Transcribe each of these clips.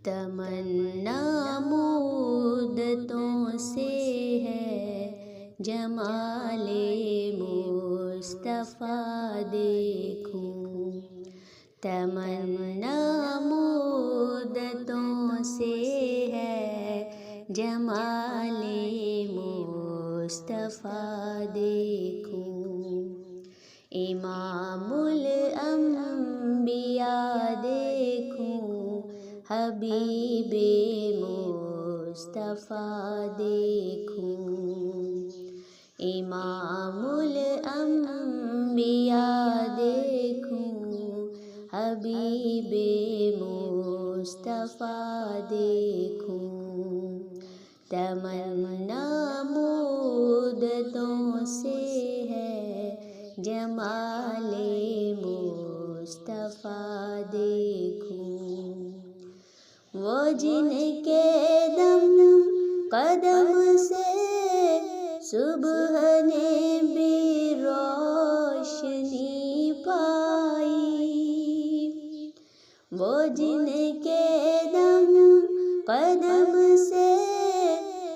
تمنا مدتوں سے ہے جمال مصطفیٰ دیکھوں، تمنا مدتوں سے ہے جمال مصطفیٰ دیکھوں، امام الانبیاء دیکھوں، حبیب مصطفیٰ دیکھوں، امام الانبیاء دیکھوں، حبیب مصطفیٰ دیکھوں، تمنا مدتوں سے ہے جمال مصطفیٰ دیکھوں، وہ جن کے دم قدم سے صبح نے بھی روشنی پائی، وہ جن کے دم قدم سے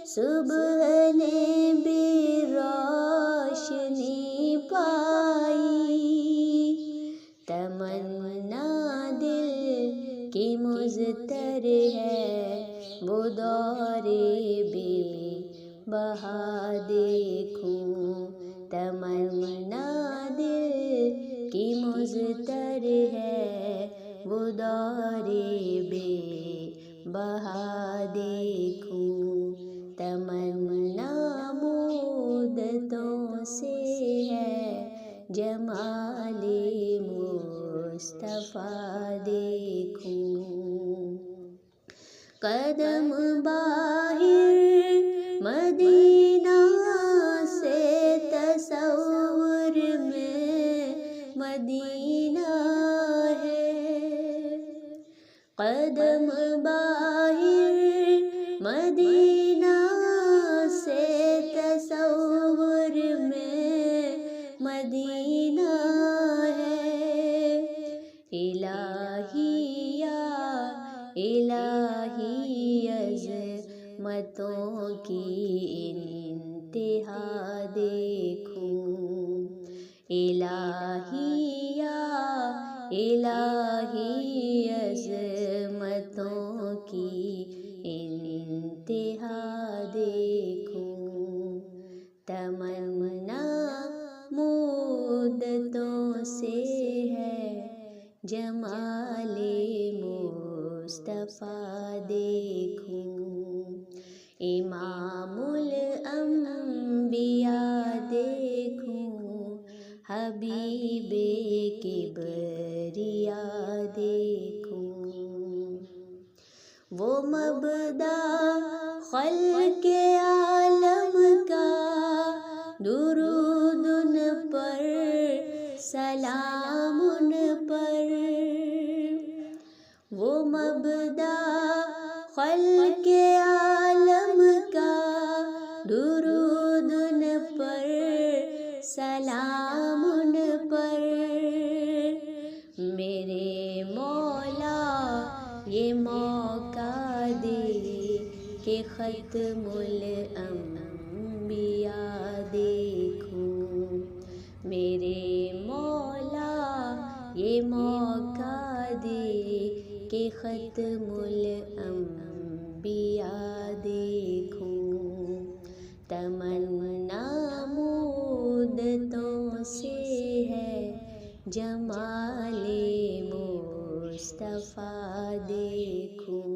صبح نے بھی روشنی پائی، تمنا دل کی مضطر ہے وہ دور بے بہا دیکھوں، تمنا دل کی مضطر ہے وہ دور بے بہا دیکھوں، تمنا مدتوں سے ہے جمال مصطفیٰ دیکھوں، قدم باہر مدینہ سے تصور میں مدینہ ہے، قدم باہر مدینہ سے تصور میں مدینہ ہے، الہی یا الہی عظمتوں کی انتہا دیکھوں، الہی یا الہی عظمتوں کی انتہا دیکھوں، تمنا مدتوں سے ہے جمال مصطفیٰ دیکھوں، امام الانبیاء دیکھوں، حبیب کبریاء دیکھوں، وہ مبدا خلق عالم کا درود ان پر سلام ان پر، وہ مبدا خلق عالم کا درود ان پر سلام ان پر، میرے مولا یہ موقع دے کہ ختم الانبیاء دیکھوں، میرے مولا یہ موقع دے کہ ختم الانبیاء دیکھوں، تمنا مدتوں سے ہے جمال مصطفیٰ دیکھوں،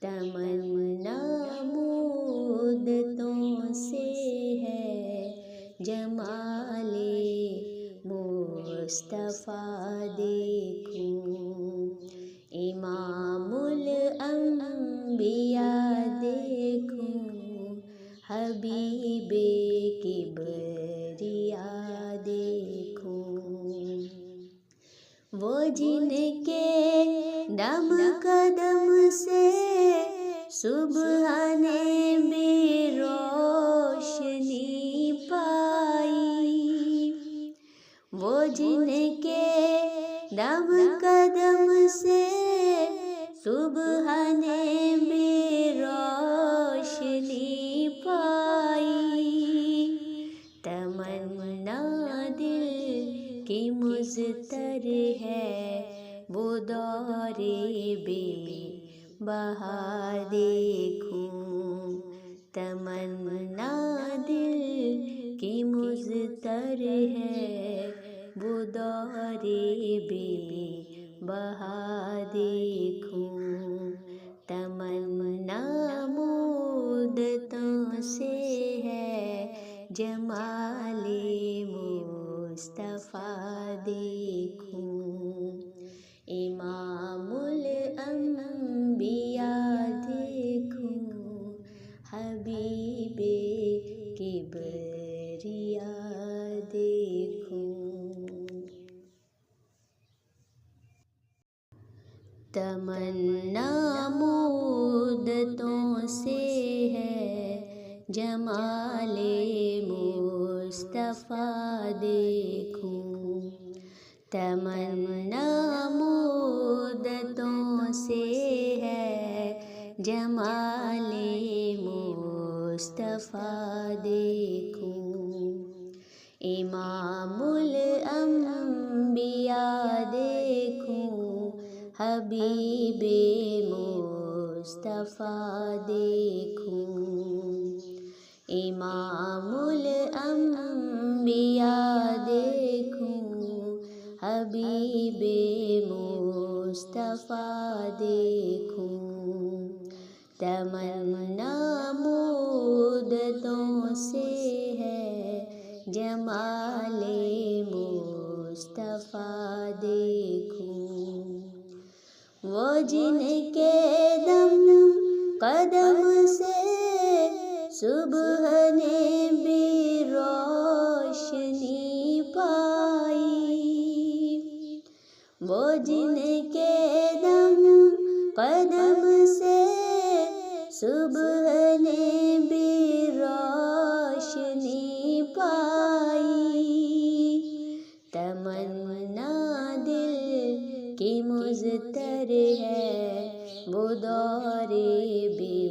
تمنا مدتوں سے ہے جمال مصطفیٰ دیکھوں، امام الانبیاء دیکھوں، حبیب کبریاء دیکھوں، وہ جن کے دم قدم سے صبح نے بھی روشنی پائی، وہ جن کے دم قدم سے صبح نے بھی روشنی پائی، تمنا دل کی مضطر ہے، وہ دور بے بہا دیکھوں، تمنا دل کی مضطر ہے، وہ دور بے بہا دیکھوں، تمنا مدتوں سے ہے، جمال مصطفیٰ دیکھوں، امام الانبیاء دیکھوں، حبیب کبریاء دیکھوں، تمنا مدتوں سے ہے، جمال مصطفیٰ دیکھوں، تمنا مدتوں سے ہے، جمال مصطفیٰ دیکھوں، امام الانبیاء دیکھوں، حبیب مصطفیٰ دیکھوں، امام الانبیاء دیکھوں، حبیب مصطفیٰ دیکھوں، تمنا مدتوں سے ہے، جمال مصطفیٰ دیکھوں، وہ جن کے دم قدم سے صبح نے بھی روشنی پائی، وہ جن کے دم قدم سے صبح نے بھی روشنی پائی، تمنا دل کی مضطر ہے، وہ دور بے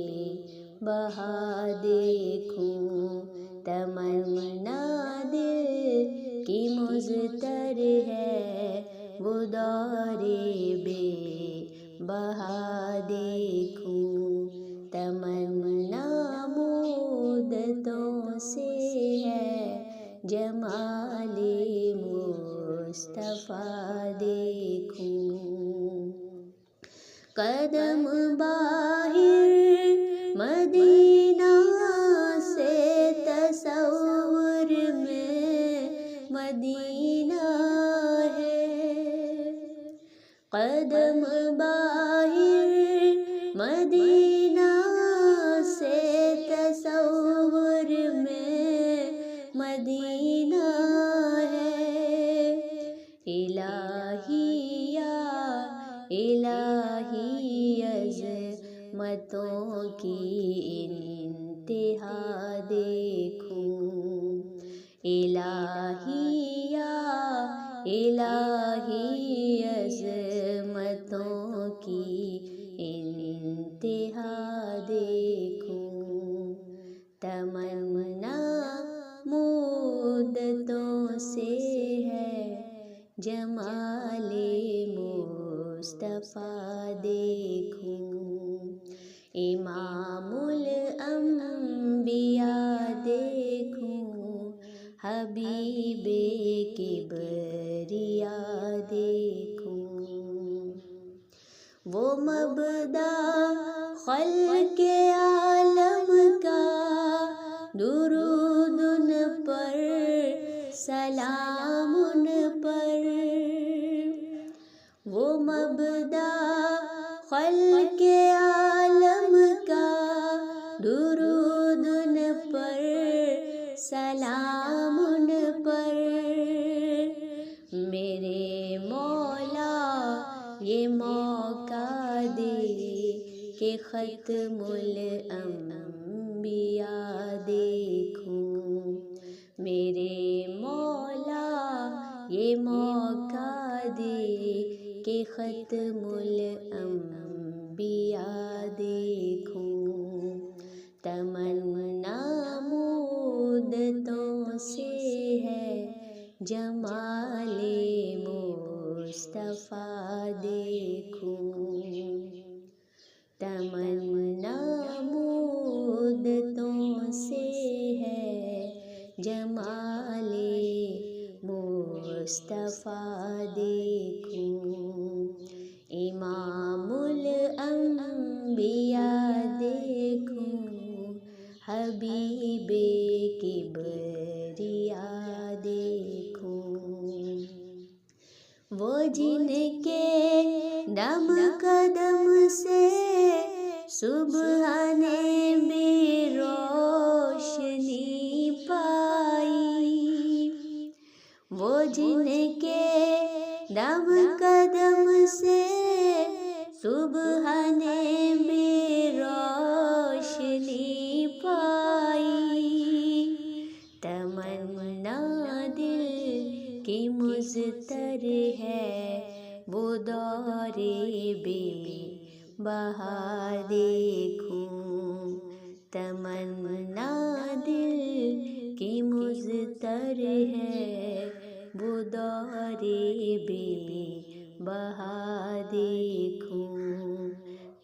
بہا دیکھوں، تمنا دل کی مضطر ہے، وہ دور بے بہا دیکھوں، تمنا مدتوں سے ہے، جمال مصطفیٰ دیکھوں، قدم باہر مدینہ سے تصور میں مدینہ ہے، قدم باہر مدینہ سے تصور میں مدینہ ہے، الہی یا الہی عظمتوں کی انتہا دیکھوں، الہی یا الہی عظمتوں کی انتہا دیکھوں، تمنا مدتوں سے ہے، جمال مصطفیٰ دیکھوں، امام الانبیاء دیکھوں، حبیب کبریاء دیکھوں، وہ مبدا خلق عالم کا، درود ان پر، سلام ان پر، وہ مبدا خلق عالم کا، درود ان پر، سلام ان پر، میرے مولا یہ موقع دے کہ ختم الانبیاء دیکھوں، میرے مولا یہ موقع دے کہ ختم الانبیاء انبیاء دیکھوں، تمنا مدتوں سے ہے جمال مصطفیٰ دیکھوں، تمنا مدتوں سے ہے جمال مصطفیٰ دیکھوں، امام الانبیاء دیکھوں، حبیب کبریاء دیکھوں، وہ جن کے دم قدم سے صبح نے بھی روشنی پائی، وہ جن کے دم قدم سے صبح نے بھی روشنی پائی، تمنا دل کی مضطر ہے وہ دور بے بہا دیکھوں، تمنا دل کی مضطر ہے وہ دور بے بہا دیکھوں،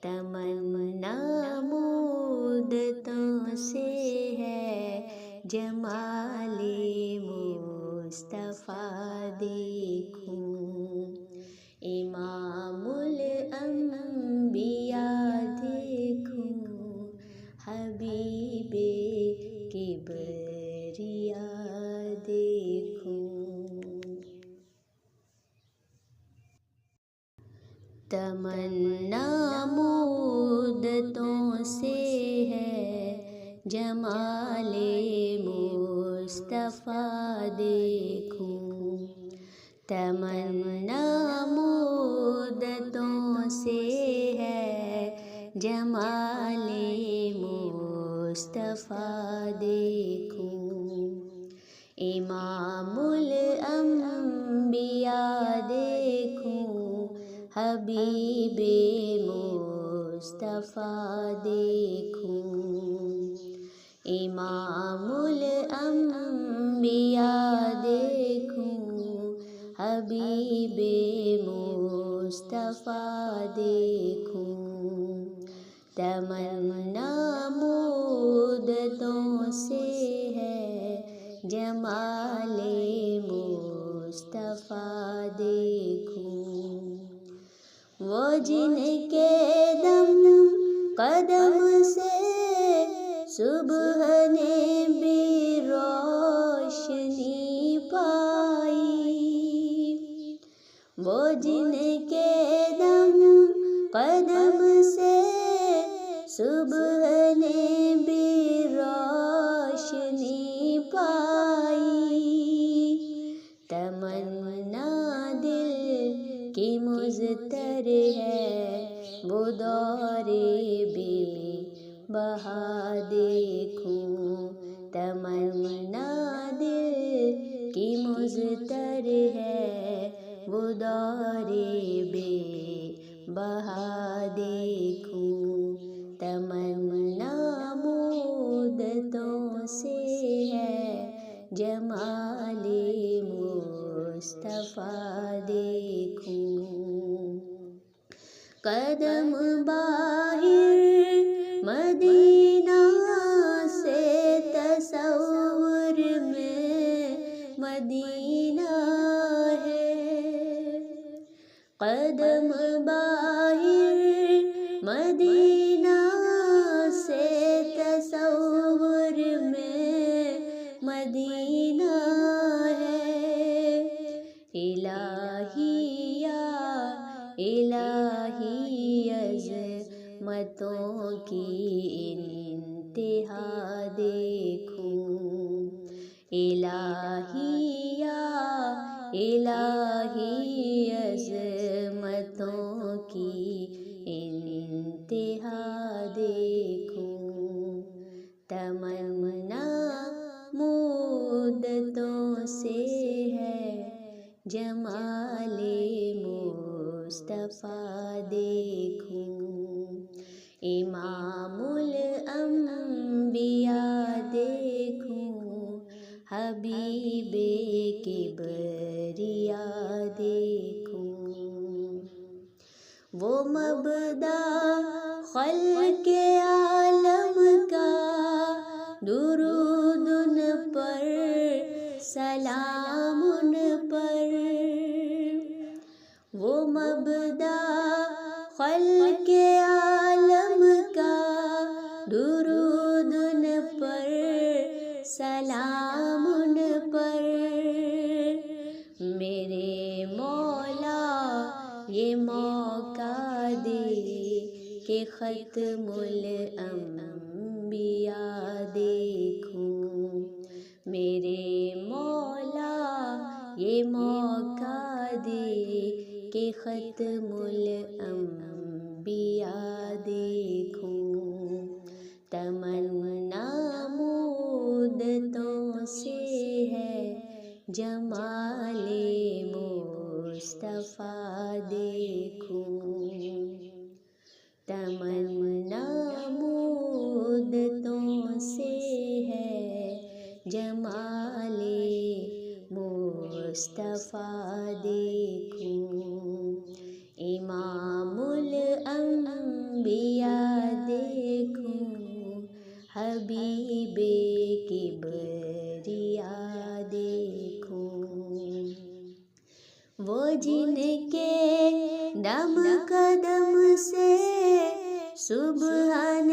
تمنا مدتوں سے ہے جمال مصطفیٰ دیکھوں، امام الانبیاء دیکھوں، حبیب کبریاء دیکھوں، تمنا مدتوں سے ہے جمال مصطفیٰ دیکھوں، تمنا مدتوں سے ہے جمال مصطفیٰ دیکھوں، امام الانبیاء دیکھوں، حبیب مصطفیٰ دیکھوں، امام الانبیاء دیکھوں، حبیب مصطفیٰ دیکھوں، تمنا مدتوں سے ہے جمال مصطفیٰ دیکھوں، وہ جن کے دم قدم سے صبح نے بھی روشنی پائی، وہ جن کے دم قدم سے صبح نے بھی روشنی پائی، تمنا دل کی مضطر ہے وہ دور بے بہا دیکھوں، تمنا دل کی مضطر ہے وہ دور بے بہا دیکھوں، تمنا مدتوں سے ہے جمال مصطفیٰ دیکھوں، قدم باہر مدینہ سے تصور میں مدینہ ہے، قدم باہر مدینہ سے تصور میں مدینہ ہے، الہیہ الہی عظمتوں کی انتہا دیکھوں، الہیہ الہی عظمتوں کی انتہا دیکھوں، تمنا مدتوں سے ہے جمال مصطفیٰ دیکھوں، وہ مبدا خلق عالم کا، درود ان پر سلام ان پر، وہ مبدا خلق عالم کا، درود ان پر سلام ان پر۔ میرے مولا یہ موقع دے کہ ختم الانبیاء دیکھوں، میرے مولا یہ موقع دے کہ ختم الانبیاء دیکھوں۔ تمنا مدتوں سے ہے جمال مصطفیٰ دیکھوں، تمنا مدتوں سے ہے جمال مصطفیٰ دیکھوں، امام الانبیاء دیکھوں، حبیب کبریاء دیکھوں، وہ جن کے دم قدم سے سبحان